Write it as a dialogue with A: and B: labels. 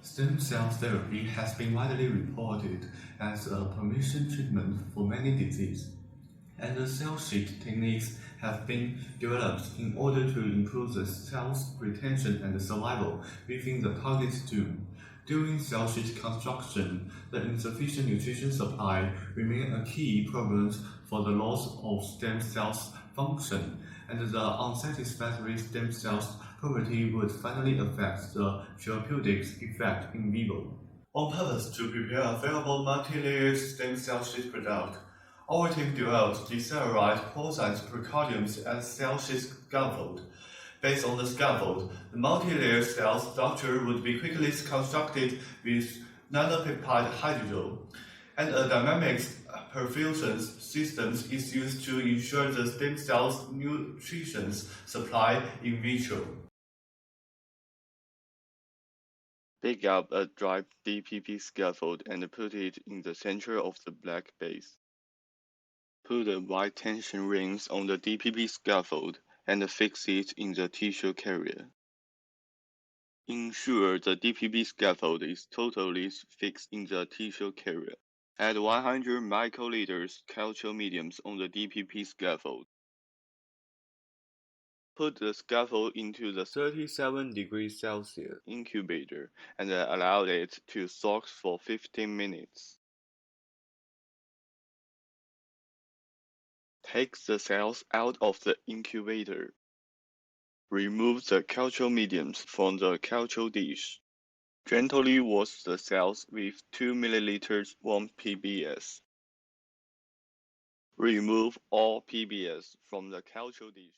A: Stem cell therapy has been widely reported as a permission treatment for many diseases, and the cell sheet techniques have been developed in order to improve the cell's retention and survival within the target tissue. During cell sheet construction, the insufficient nutrition supply remains a key problem for the loss of stem cells function, and the unsatisfactory stem cells property would finally affect the therapeutic effect in vivo. On purpose to prepare a viable multi-layered stem cell sheet product, our team developed decellularized porcine precordiums as cell sheet scaffold. Based on the scaffold, the multi-layered cell structure would be quickly constructed with nanopeptide hydrogel, and a dynamic perfusion system is used to ensure the stem cell's nutrition supply in vitro.
B: Dig up a dry DPP scaffold and put it in the center of the black base. Put the white tension rings on the DPP scaffold and fix it in the tissue carrier. Ensure the DPP scaffold is totally fixed in the tissue carrier. Add 100 microliters culture mediums on the DPP scaffold. Put the scaffold into the 37 degrees Celsius incubator and allow it to soak for 15 minutes. Take the cells out of the incubator. Remove the culture mediums from the culture dish. Gently wash the cells with 2 ml warm PBS. Remove all PBS from the culture dish.